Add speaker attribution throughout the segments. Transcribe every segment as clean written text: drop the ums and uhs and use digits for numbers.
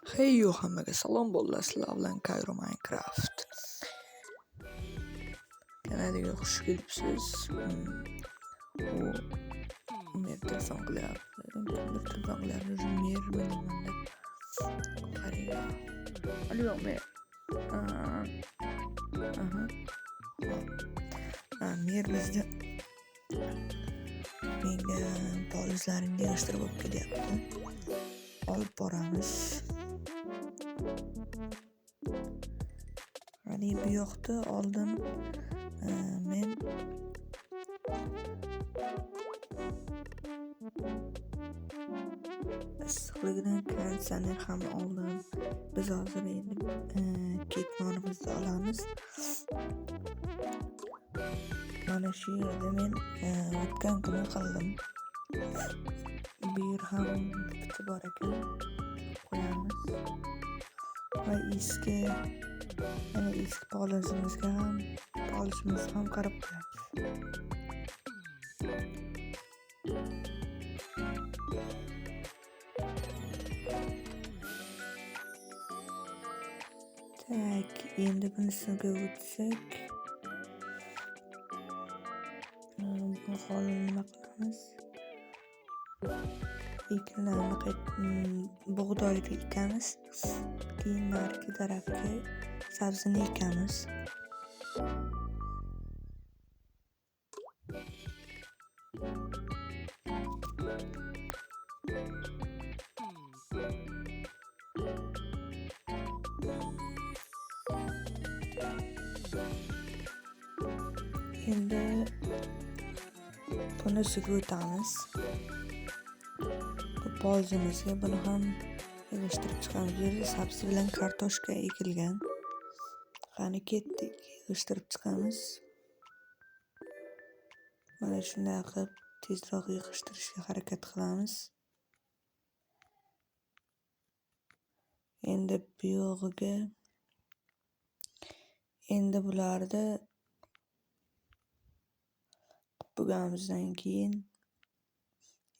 Speaker 1: Hey hammaga salom bo'ldi, sizlar bilan Cairo Minecraft. Kanaliga xush kelibsiz. Mer telefon qilyapti. Kimdir telefon qilyapti. Mer bilan qariga. Alo Mer. Mer bizda menga polizlaringga yig'ishtirib olib kelyapti. Olib boramiz. Hani bu yoqda oldin men issiqligidan kondisioner ham oldim. Biz hozir endi ketmonimizni olamiz. Mana shu yerda men o'tgan kuni qildim. Bu yer ham bitta bor ekan. Qo'yamiz. Va eski polishimizga ham qarab qo'yamiz. Tak, endi bunisiga o'tsak. Bu holni nima qilamiz? Bug'doyni ekamiz. Keyin narigi tarafga sabzini ekamiz. Endi bunisiga o'tamiz. Bu polizimizga buni ham yig'ishtirib chiqamiz. Bu yerda sabzi bilan kartoshka ekilgan. Qani ketdik, yig'ishtirib chiqamiz. Mana shunday qilib tezroq yig'ishtirishga harakat qilamiz. Endi bu yog'iga bularni bo'lganimizdan keyin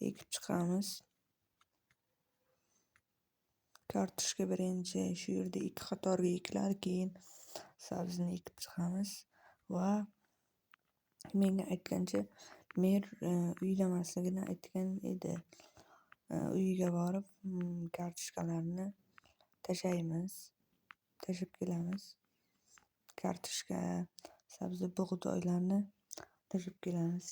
Speaker 1: ekib chiqamiz. Kartoshka birinchi shu yerda ikki qatorga ekiladi, keyin sabzini ekib chiqamiz va menga aytgancha Mer uylamasligini aytgan edi. Uyiga borib kartoshkalarni tashib kelamiz. Kartoshka, sabzi, bug'doylarni tashib kelamiz.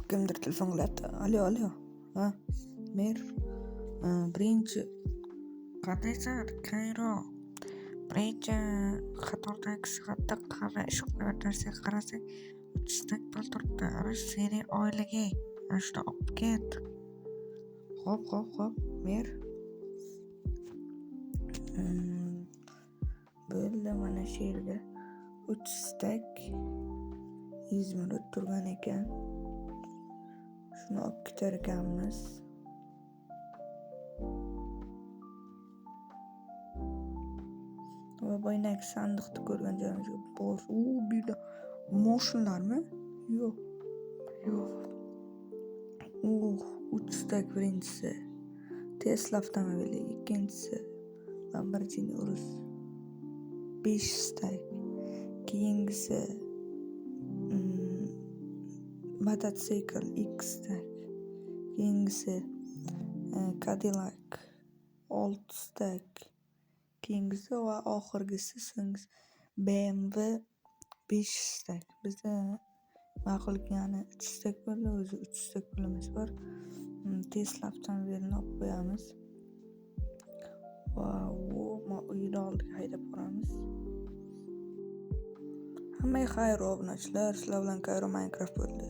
Speaker 1: Kimdir telefon qilyapti. Alo. Mer. Birinchi qandaysan, Cairo? Birinchi xatordagi sifatda qara ish qilayotgan qarasang, 30 tak pul turibdi. Ana seni oilaga shuni olib ket. Xo'p, Mer. Bo'ldi, mana shu yerda 30 tak 100 minut turgan ekan. Shuni olib ketar ekanmiz. Va boyagi sandiqni ko'rgan joyimizga bor. Bu yerda moshinlarmi? Yo'q. 30 tak birinchisi. Tesla avtomobili, ikkinchisi Lamborghini Urus 5 tak. Keyingisi mototsikl X tak. Keyingisi Cadillac 6 tak. Keyingisi va oxirgisi BMW 5 tak. Bizda ma'qul, ya'ni 3 tak bo'ldi, o'zi 3 tak pulimiz bor. Tesla avtomobilini olib qo'yamiz va uyni oldiga haydab boramiz. Hammaga xayr obunachilar, sizlar bilan Cairo Minecraft bo'ldi.